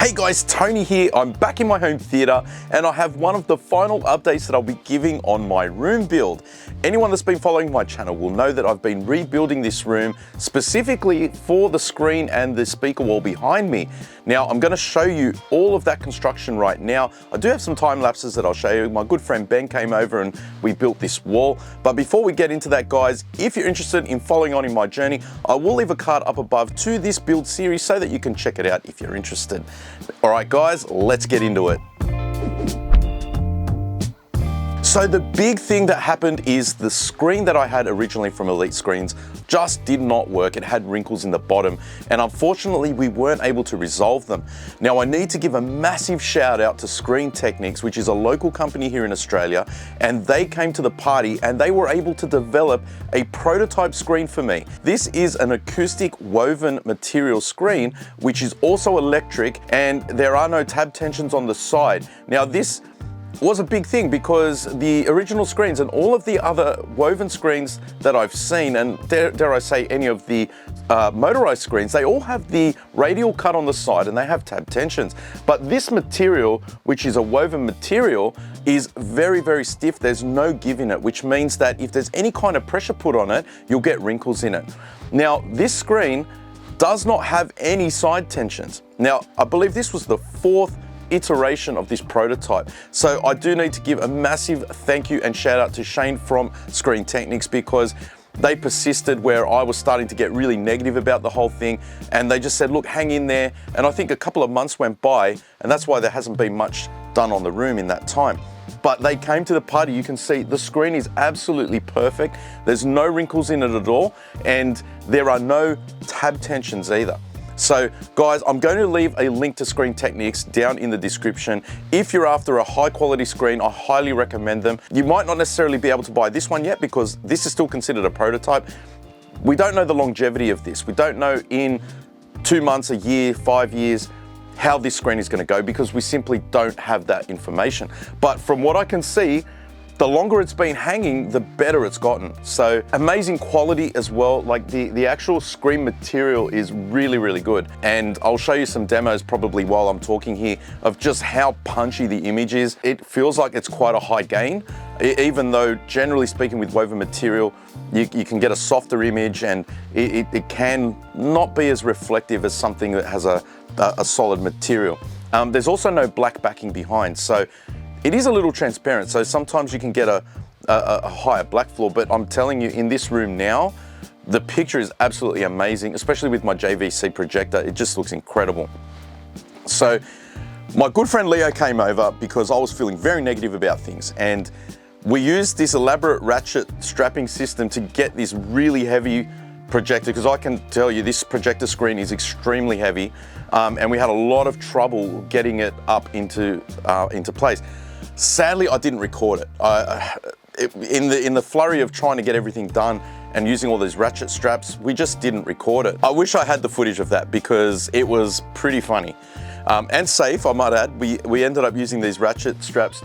Hey guys, Tony here. I'm back in my home theater and I have one of the final updates that I'll be giving on my room build. Anyone that's been following my channel will know that I've been rebuilding this room specifically for the screen and the speaker wall behind me. Now I'm going to show you all of that construction right now. I do have some time lapses that I'll show you. My good friend Ben came over and we built this wall. But before we get into that, guys, if you're interested in following on in my journey, I will leave a card up above to this build series so that you can check it out if you're interested. All right, guys, let's get into it. So the big thing that happened is the screen that I had originally from Elite Screens just did not work. It had wrinkles in the bottom, and unfortunately we weren't able to resolve them. Now I need to give a massive shout out to Screen Techniques, which is a local company here in Australia, and they came to the party and they were able to develop a prototype screen for me. This is an acoustic woven material screen, which is also electric, and there are no tab tensions on the side. Now this was a big thing because the original screens and all of the other woven screens that I've seen, and dare I say any of the motorized screens, they all have the radial cut on the side and they have tab tensions. But this material, which is a woven material, is very, very stiff. There's no give in it, which means that if there's any kind of pressure put on it, you'll get wrinkles in it. Now, this screen does not have any side tensions. Now, I believe this was the fourth iteration of this prototype. So I do need to give a massive thank you and shout out to Shane from Screen Techniques, because they persisted where I was starting to get really negative about the whole thing, and they just said, look, hang in there. And I think a couple of months went by, and that's why there hasn't been much done on the room in that time. But they came to the party. You can see the screen is absolutely perfect. There's no wrinkles in it at all, and there are no tab tensions either. So guys, I'm going to leave a link to Screen Techniques down in the description. If you're after a high quality screen, I highly recommend them. You might not necessarily be able to buy this one yet because this is still considered a prototype. We don't know the longevity of this. We don't know in 2 months, a year, 5 years, how this screen is going to go, because we simply don't have that information. But from what I can see, the longer it's been hanging, the better it's gotten. So amazing quality as well. Like the actual screen material is really, really good. And I'll show you some demos probably while I'm talking here of just how punchy the image is. It feels like it's quite a high gain, even though generally speaking with woven material, you can get a softer image, and it can not be as reflective as something that has a solid material. There's also no black backing behind. So it is a little transparent, so sometimes you can get a higher black floor, but I'm telling you, in this room now, the picture is absolutely amazing, especially with my JVC projector. It just looks incredible. So my good friend Leo came over because I was feeling very negative about things, and we used this elaborate ratchet strapping system to get this really heavy projector, because I can tell you this projector screen is extremely heavy, and we had a lot of trouble getting it up into place. Sadly, I didn't record it. In the flurry of trying to get everything done and using all these ratchet straps, we just didn't record it. I wish I had the footage of that because it was pretty funny. And safe, I might add. We ended up using these ratchet straps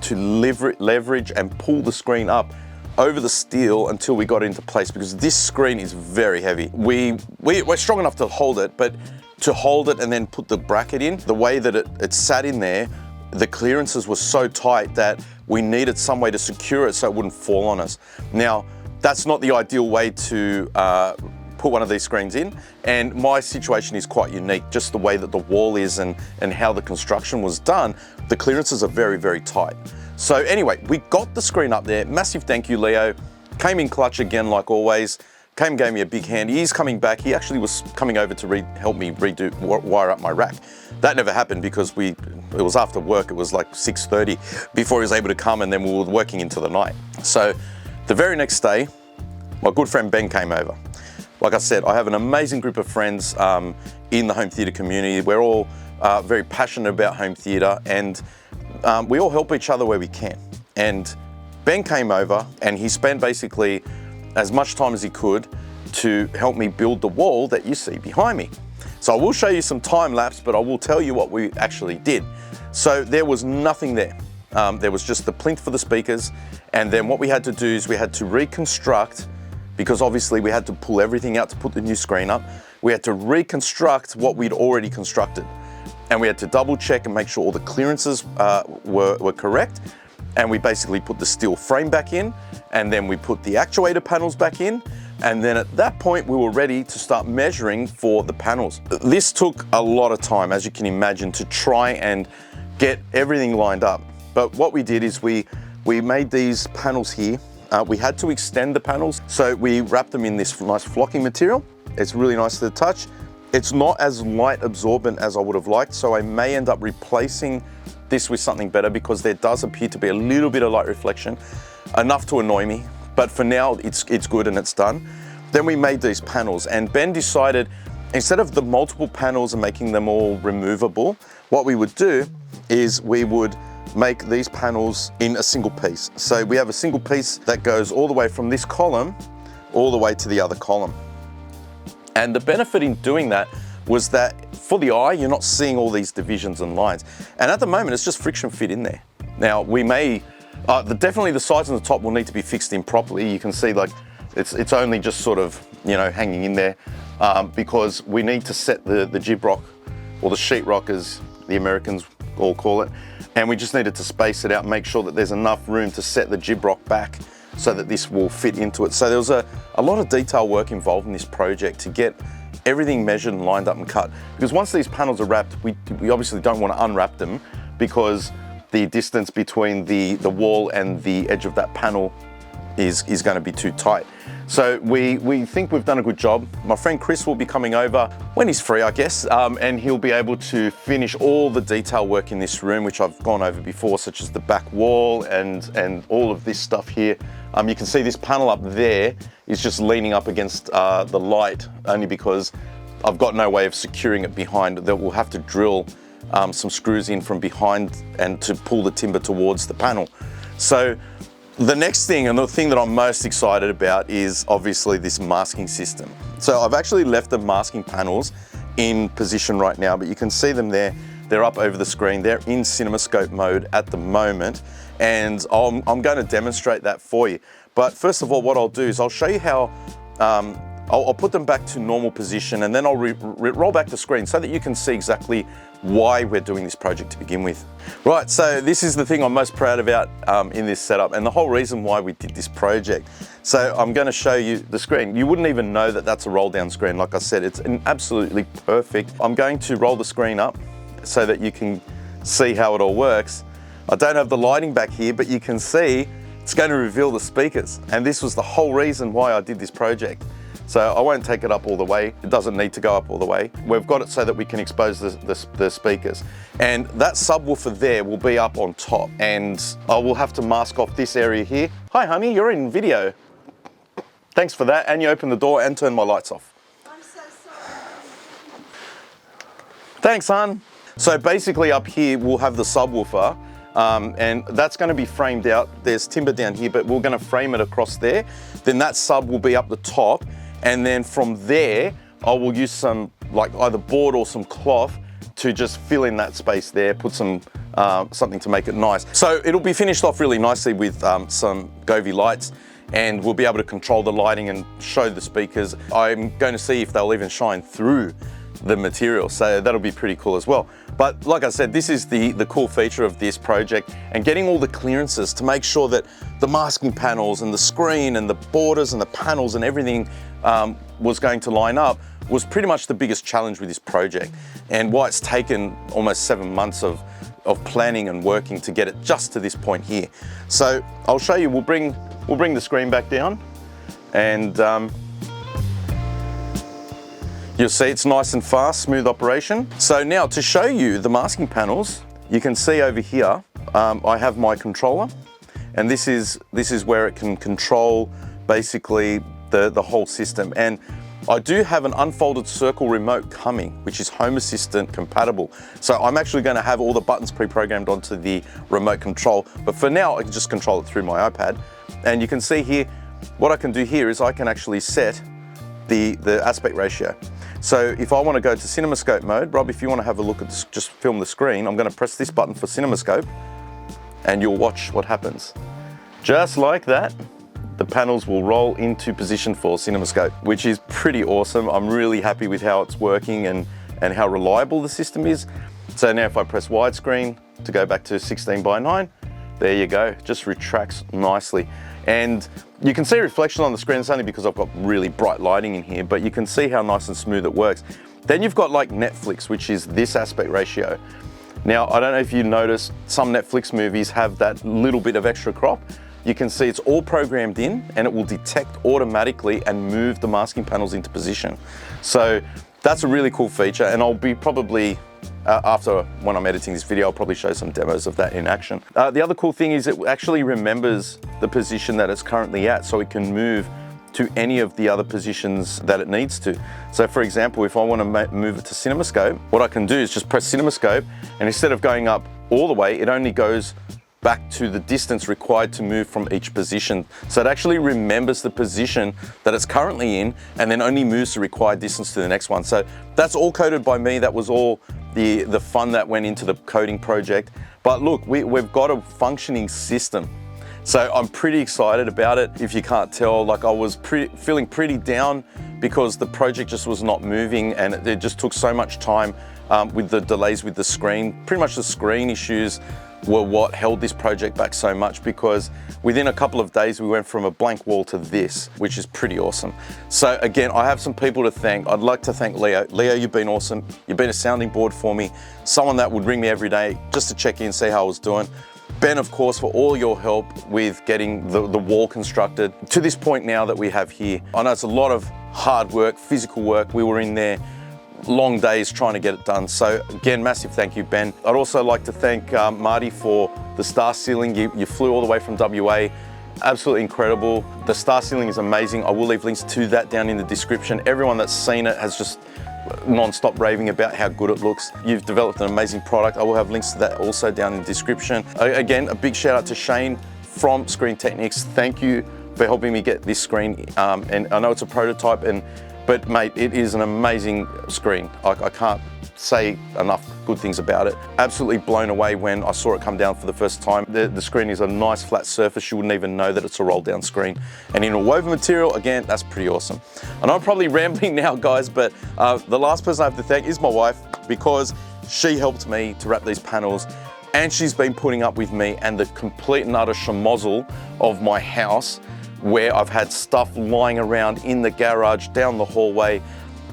to leverage and pull the screen up over the steel until we got into place, because this screen is very heavy. We're strong enough to hold it, but to hold it and then put the bracket in, the way that it sat in there, the clearances were so tight that we needed some way to secure it so it wouldn't fall on us. Now, that's not the ideal way to put one of these screens in, and my situation is quite unique. Just the way that the wall is and how the construction was done, the clearances are very, very tight. So anyway, we got the screen up there. Massive thank you, Leo. Came in clutch again, like always. Came and gave me a big hand. He's coming back. He actually was coming over to help me wire up my rack. That never happened because it was after work. It was like 6:30 before he was able to come, and then we were working into the night. So the very next day, my good friend Ben came over. Like I said, I have an amazing group of friends in the home theatre community. We're all very passionate about home theatre, and we all help each other where we can. And Ben came over and he spent basically as much time as he could to help me build the wall that you see behind me. So I will show you some time lapse, but I will tell you what we actually did. So there was nothing there. There was just the plinth for the speakers, and then what we had to do is we had to reconstruct, because obviously we had to pull everything out to put the new screen up. We had to reconstruct what we'd already constructed. and we had to double check and make sure all the clearances were correct. And we basically put the steel frame back in, and then we put the actuator panels back in. And then at that point, we were ready to start measuring for the panels. This took a lot of time, as you can imagine, to try and get everything lined up. But what we did is we made these panels here. We had to extend the panels, so we wrapped them in this nice flocking material. It's really nice to the touch. It's not as light absorbent as I would have liked, so I may end up replacing this with something better, because there does appear to be a little bit of light reflection, enough to annoy me. But for now, it's good and it's done. Then we made these panels, and Ben decided, instead of the multiple panels and making them all removable, what we would do is we would make these panels in a single piece. So we have a single piece that goes all the way from this column all the way to the other column. And the benefit in doing that was that for the eye, you're not seeing all these divisions and lines. And at the moment, it's just friction fit in there. Now, we may, definitely the sides on the top will need to be fixed in properly. You can see like it's only just sort of, hanging in there because we need to set the jib rock, or the sheet rock as the Americans all call it. And we just needed to space it out and make sure that there's enough room to set the jib rock back so that this will fit into it. So there was a lot of detail work involved in this project to get everything measured and lined up and cut. Because once these panels are wrapped, we obviously don't want to unwrap them, because the distance between the wall and the edge of that panel is going to be too tight. So we think we've done a good job. My friend Chris will be coming over when he's free, I guess, and he'll be able to finish all the detail work in this room, which I've gone over before, such as the back wall and all of this stuff here. You can see this panel up there is just leaning up against the light, only because I've got no way of securing it behind. That we'll have to drill some screws in from behind and to pull the timber towards the panel. So the next thing, and the thing that I'm most excited about, is obviously this masking system. So I've actually left the masking panels in position right now, but you can see them there. They're up over the screen. They're in CinemaScope mode at the moment, and I'm going to demonstrate that for you. But first of all, what I'll do is I'll show you how I'll put them back to normal position, and then I'll roll back the screen so that you can see exactly why we're doing this project to begin with. Right, so this is the thing I'm most proud about in this setup, and the whole reason why we did this project. So I'm going to show you the screen. You wouldn't even know that that's a roll down screen. Like I said, it's absolutely perfect. I'm going to roll the screen up so that you can see how it all works. I don't have the lighting back here, but you can see it's going to reveal the speakers. And this was the whole reason why I did this project. So I won't take it up all the way. It doesn't need to go up all the way. We've got it so that we can expose the speakers. And that subwoofer there will be up on top. And I will have to mask off this area here. Hi honey, you're in video. Thanks for that. And you opened the door and turned my lights off. I'm so sorry. Thanks, hon. So basically up here, we'll have the subwoofer, and that's going to be framed out. There's timber down here, but we're going to frame it across there. Then that sub will be up the top. And then from there, I will use some like either board or some cloth to just fill in that space there, put some something to make it nice. So it'll be finished off really nicely with some Govee lights, and we'll be able to control the lighting and show the speakers. I'm going to see if they'll even shine through the material, so that'll be pretty cool as well. But like I said, this is the cool feature of this project, and getting all the clearances to make sure that the masking panels and the screen and the borders and the panels and everything was going to line up was pretty much the biggest challenge with this project, and why it's taken almost 7 months of planning and working to get it just to this point here. So I'll show you. We'll bring the screen back down, and you'll see it's nice and fast, smooth operation. So now to show you the masking panels, you can see over here, I have my controller, and this is where it can control basically the whole system. And I do have an unfolded circle remote coming, which is Home Assistant compatible. So I'm actually going to have all the buttons pre-programmed onto the remote control, but for now I can just control it through my iPad. And you can see here, what I can do here is I can actually set the aspect ratio. So if I want to go to CinemaScope mode, Rob, if you want to have a look at this, just film the screen, I'm going to press this button for CinemaScope, and you'll watch what happens. Just like that, the panels will roll into position for CinemaScope, which is pretty awesome. I'm really happy with how it's working and how reliable the system is. So now if I press widescreen to go back to 16:9, there you go, just retracts nicely. And you can see a reflection on the screen. It's only because I've got really bright lighting in here, but you can see how nice and smooth it works. Then you've got like Netflix, which is this aspect ratio. Now, I don't know if you noticed, some Netflix movies have that little bit of extra crop. You can see it's all programmed in and it will detect automatically and move the masking panels into position. So that's a really cool feature, and I'll be probably, after when I'm editing this video, I'll probably show some demos of that in action. The other cool thing is it actually remembers the position that it's currently at, so it can move to any of the other positions that it needs to. So for example, if I want to move it to CinemaScope, what I can do is just press CinemaScope, and instead of going up all the way, it only goes back to the distance required to move from each position. So it actually remembers the position that it's currently in and then only moves the required distance to the next one. So that's all coded by me. That was all the fun that went into the coding project. But look, we've got a functioning system. So I'm pretty excited about it. If you can't tell, like I was feeling pretty down because the project just was not moving, and it just took so much time with the delays with the screen. Pretty much the screen issues were what held this project back so much, because within a couple of days we went from a blank wall to this, which is pretty awesome. So again, I have some people to thank. I'd like to thank Leo. Leo, you've been awesome. You've been a sounding board for me, someone that would ring me every day just to check in, see how I was doing. Ben, of course, for all your help with getting the wall constructed to this point now that we have here. I know it's a lot of hard work, physical work. We were in there long days trying to get it done. So again, massive thank you, Ben. I'd also like to thank Marty for the star ceiling. You flew all the way from WA. Absolutely incredible. The star ceiling is amazing. I will leave links to that down in the description. Everyone that's seen it has just non-stop raving about how good it looks. You've developed an amazing product. I will have links to that also down in the description. Again, a big shout out to Shane from Screen Technics. Thank you for helping me get this screen. And I know it's a prototype, but mate, it is an amazing screen. I can't say enough good things about it. Absolutely blown away when I saw it come down for the first time. The screen is a nice flat surface. You wouldn't even know that it's a roll down screen. And in a woven material, again, that's pretty awesome. And I'm probably rambling now, guys, but the last person I have to thank is my wife, because she helped me to wrap these panels, and she's been putting up with me and the complete and utter schmozzle of my house, where I've had stuff lying around in the garage, down the hallway.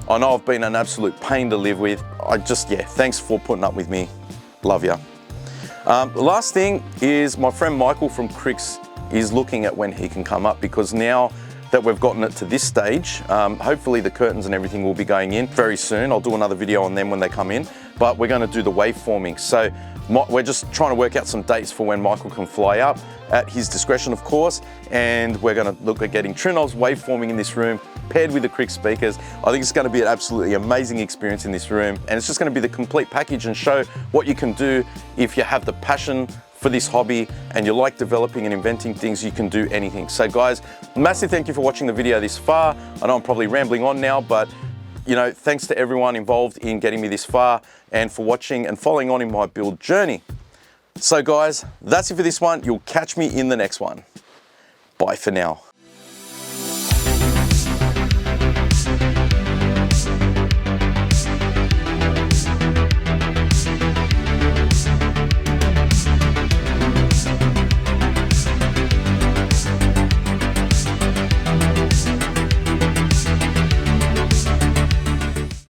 I know I've been an absolute pain to live with. Thanks for putting up with me. Love ya. The last thing is my friend Michael from Crix is looking at when he can come up, because now that we've gotten it to this stage, hopefully the curtains and everything will be going in very soon. I'll do another video on them when they come in, but we're going to do the waveforming. So we're just trying to work out some dates for when Michael can fly up, at his discretion of course, and we're going to look at getting Trinov's waveforming in this room paired with the Crix speakers. I think it's going to be an absolutely amazing experience in this room, and it's just going to be the complete package and show what you can do if you have the passion for this hobby and you like developing and inventing things. You can do anything. So guys, massive thank you for watching the video this far. I know I'm probably rambling on now, but you know, thanks to everyone involved in getting me this far and for watching and following on in my build journey. So guys, that's it for this one. You'll catch me in the next one. Bye for now.